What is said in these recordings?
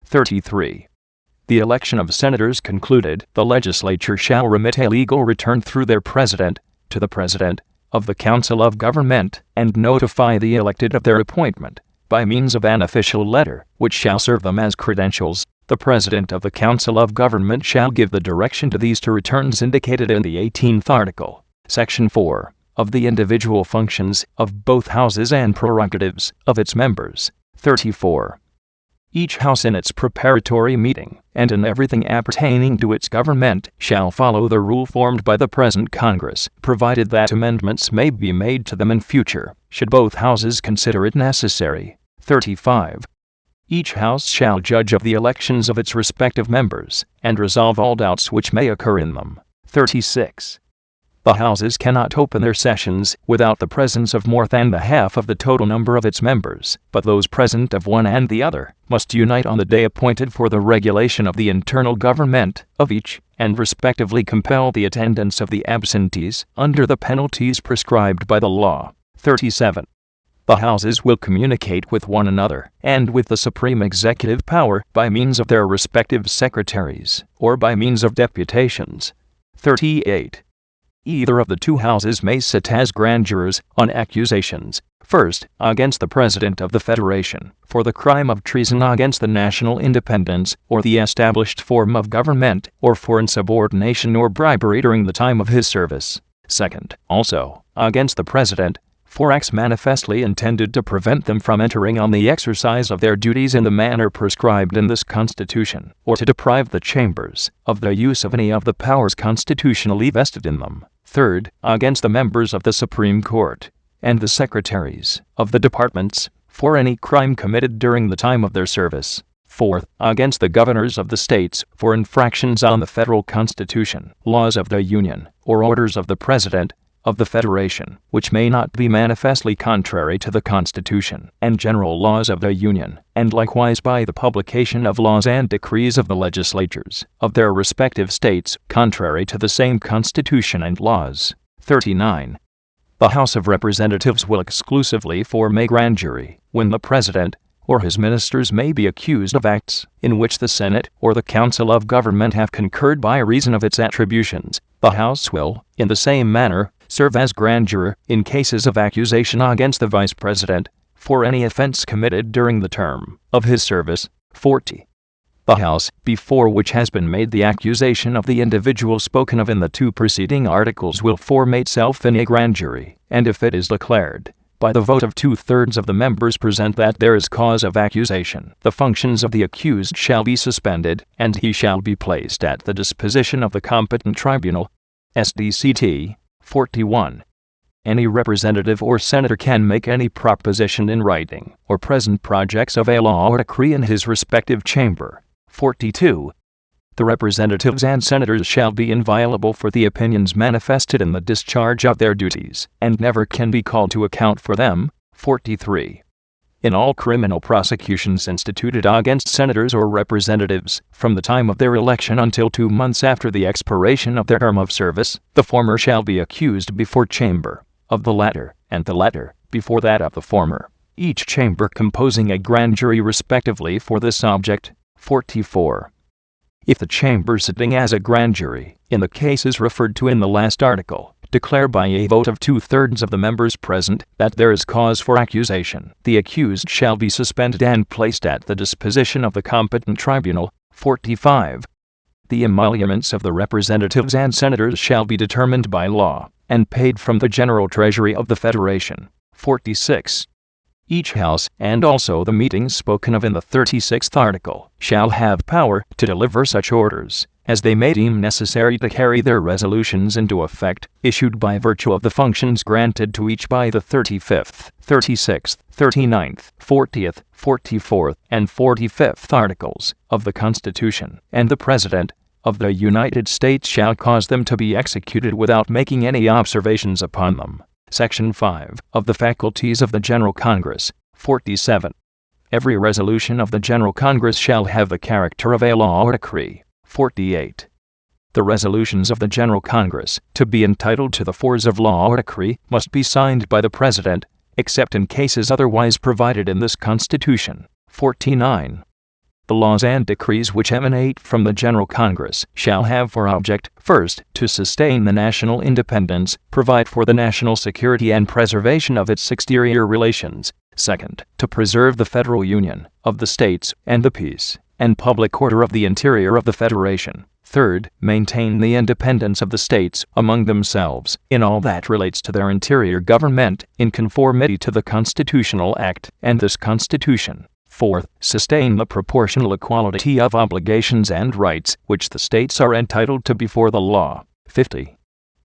33. The election of senators concluded, the legislature shall remit a legal return through their president to the president of the Council of Government, and notify the elected of their appointment by means of an official letter, which shall serve them as credentials. The president of the Council of Government shall give the direction to these two returns indicated in the 18th article, section 4, of the individual functions of both houses and prerogatives of its members. 34. Each house in its preparatory meeting, and in everything appertaining to its government, shall follow the rule formed by the present Congress, provided that amendments may be made to them in future, should both houses consider it necessary. 35. Each house shall judge of the elections of its respective members, and resolve all doubts which may occur in them. 36. The houses cannot open their sessions without the presence of more than the half of the total number of its members, but those present of one and the other must unite on the day appointed for the regulation of the internal government of each, and respectively compel the attendance of the absentees under the penalties prescribed by the law. 37. The houses will communicate with one another and with the supreme executive power by means of their respective secretaries, or by means of deputations. 38. Either of the two houses may sit as grand jurors on accusations, first, against the President of the Federation, for the crime of treason against the national independence or the established form of government, or for insubordination or bribery during the time of his service. Second, also, against the President, for acts manifestly intended to prevent them from entering on the exercise of their duties in the manner prescribed in this Constitution, or to deprive the chambers of the use of any of the powers constitutionally vested in them. Third, against the members of the Supreme Court and the secretaries of the departments, for any crime committed during the time of their service. Fourth, against the governors of the states for infractions on the federal Constitution, laws of the Union, or orders of the President of the Federation, which may not be manifestly contrary to the Constitution and general laws of the Union, and likewise by the publication of laws and decrees of the legislatures of their respective states, contrary to the same Constitution and laws. 39. The House of Representatives will exclusively form a grand jury when the President or his ministers may be accused of acts in which the Senate or the Council of Government have concurred by reason of its attributions. The House will, in the same manner, serve as grand juror in cases of accusation against the Vice President for any offense committed during the term of his service. 40. The House, before which has been made the accusation of the individual spoken of in the two preceding articles, will form itself in a grand jury, and if it is declared by the vote of 2/3 of the members present that there is cause of accusation, the functions of the accused shall be suspended, and he shall be placed at the disposition of the competent tribunal. SDCT 41. Any representative or senator can make any proposition in writing or present projects of a law or decree in his respective chamber. 42. The representatives and senators shall be inviolable for the opinions manifested in the discharge of their duties, and never can be called to account for them. 43. In all criminal prosecutions instituted against senators or representatives, from the time of their election until 2 months after the expiration of their term of service, the former shall be accused before chamber of the latter, and the latter before that of the former, each chamber composing a grand jury respectively for this object. 44. If the chamber sitting as a grand jury, in the cases referred to in the last article, declare by a vote of 2/3 of the members present that there is cause for accusation, the accused shall be suspended and placed at the disposition of the competent tribunal. 45. The emoluments of the representatives and senators shall be determined by law, and paid from the general treasury of the Federation. 46. Each house, and also the meetings spoken of in the 36th article, shall have power to deliver such orders as they may deem necessary to carry their resolutions into effect, issued by virtue of the functions granted to each by the 35th, 36th, 39th, 40th, 44th, and 45th articles of the Constitution, and the President of the United States shall cause them to be executed without making any observations upon them. Section 5 of the Faculties of the General Congress. 47. Every resolution of the General Congress shall have the character of a law or decree. 48. The resolutions of the General Congress, to be entitled to the force of law or decree, must be signed by the President, except in cases otherwise provided in this Constitution. 49. The laws and decrees which emanate from the General Congress shall have for object, first, to sustain the national independence, provide for the national security and preservation of its exterior relations; second, to preserve the federal union of the states and the peace and public order of the interior of the Federation; third, maintain the independence of the states among themselves in all that relates to their interior government, in conformity to the Constitutional Act and this Constitution; fourth, sustain the proportional equality of obligations and rights which the states are entitled to before the law. 50.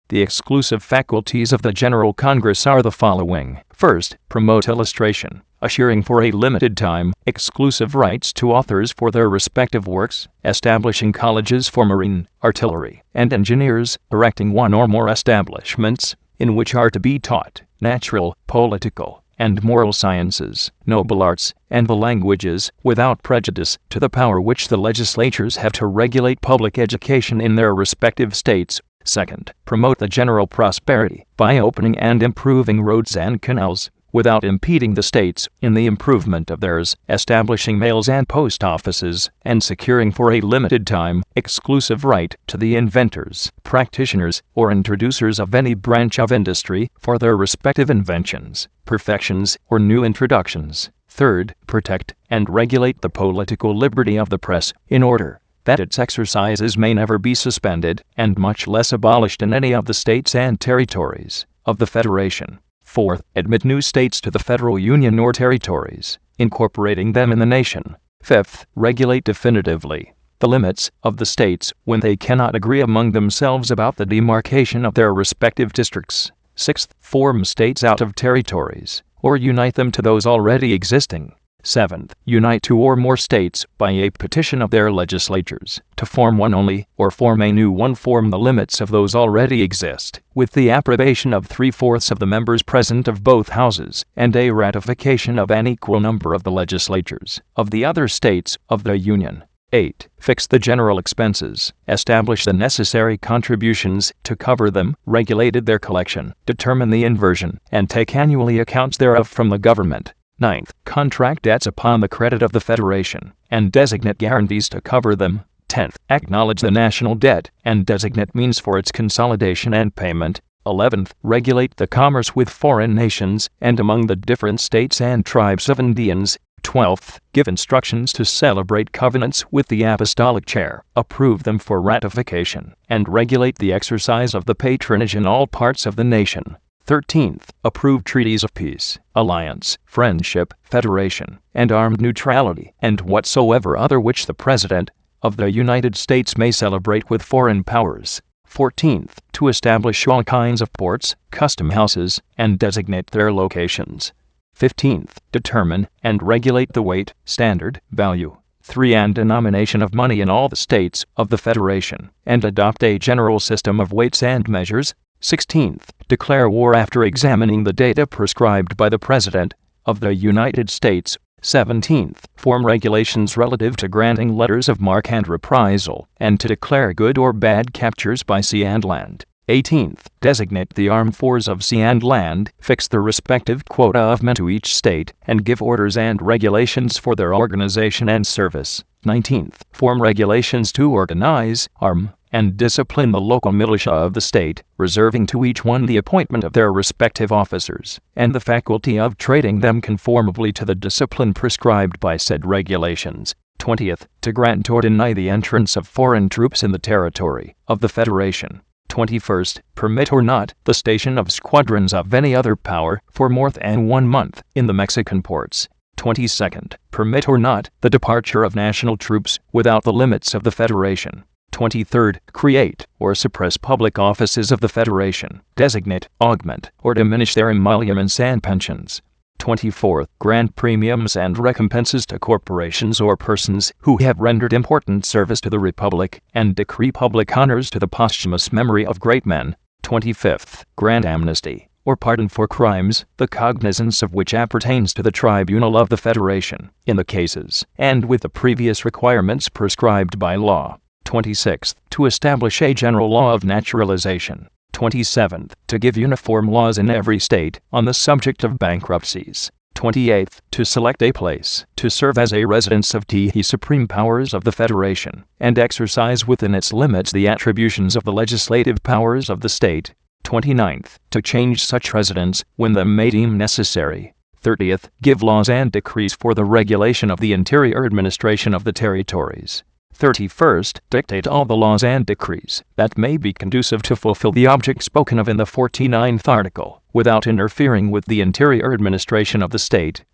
The exclusive faculties of the General Congress are the following. First, promote illustration, assuring for a limited time exclusive rights to authors for their respective works, establishing colleges for marine, artillery, and engineers, erecting one or more establishments in which are to be taught natural, political, and moral sciences, noble arts, and the languages, without prejudice to the power which the legislatures have to regulate public education in their respective states. Second, promote the general prosperity by opening and improving roads and canals, without impeding the states in the improvement of theirs, establishing mails and post offices, and securing for a limited time exclusive right to the inventors, practitioners, or introducers of any branch of industry for their respective inventions, perfections, or new introductions. Third, protect and regulate the political liberty of the press, in order that its exercises may never be suspended, and much less abolished in any of the states and territories of the Federation. Fourth, admit new states to the federal union or territories, incorporating them in the nation. Fifth, regulate definitively the limits of the states when they cannot agree among themselves about the demarcation of their respective districts. Sixth, form states out of territories, or unite them to those already existing. Seventh, unite two or more states by a petition of their legislatures to form one only, or form a new one. Form the limits of those already exist, with the approbation of 3/4 of the members present of both houses, and a ratification of an equal number of the legislatures of the other states of the Union. 8. Fix the general expenses, establish the necessary contributions to cover them, regulated their collection, determine the inversion, and take annually accounts thereof from the government. 9th, contract debts upon the credit of the Federation, and designate guarantees to cover them. 10th, acknowledge the national debt, and designate means for its consolidation and payment. 11th, regulate the commerce with foreign nations, and among the different states and tribes of Indians. 12th, give instructions to celebrate covenants with the Apostolic Chair, approve them for ratification, and regulate the exercise of the patronage in all parts of the nation. 13th, approve treaties of peace, alliance, friendship, federation, and armed neutrality, and whatsoever other which the President of the United States may celebrate with foreign powers. 14th, to establish all kinds of ports, custom houses, and designate their locations. 15th, determine and regulate the weight, standard, value, and denomination of money in all the states of the Federation, and adopt a general system of weights and measures. 16th, declare war after examining the data prescribed by the President of the United States. 17th, form regulations relative to granting letters of marque and reprisal, and to declare good or bad captures by sea and land. 18th, designate the armed forces of sea and land, fix the respective quota of men to each state, and give orders and regulations for their organization and service. 19th, form regulations to organize, arm, and discipline the local militia of the state, reserving to each one the appointment of their respective officers, and the faculty of trading them conformably to the discipline prescribed by said regulations. 20th, to grant or deny the entrance of foreign troops in the territory of the Federation. 21st, permit or not the station of squadrons of any other power for more than 1 month in the Mexican ports. 22nd, permit or not the departure of national troops without the limits of the Federation. 23rd, create or suppress public offices of the Federation, designate, augment, or diminish their emoluments and pensions. 24th, grant premiums and recompenses to corporations or persons who have rendered important service to the Republic, and decree public honors to the posthumous memory of great men. 25th, grant amnesty or pardon for crimes, the cognizance of which appertains to the tribunal of the Federation, in the cases, and with the previous requirements prescribed by law. 26th, to establish a general law of naturalization. 27th, to give uniform laws in every state on the subject of bankruptcies. 28th, to select a place to serve as a residence of the supreme powers of the Federation, and exercise within its limits the attributions of the legislative powers of the state. 29th, to change such residence when they may deem necessary. 30th, give laws and decrees for the regulation of the interior administration of the territories. 31st, dictate all the laws and decrees that may be conducive to fulfill the object spoken of in the 49th article, without interfering with the interior administration of the state.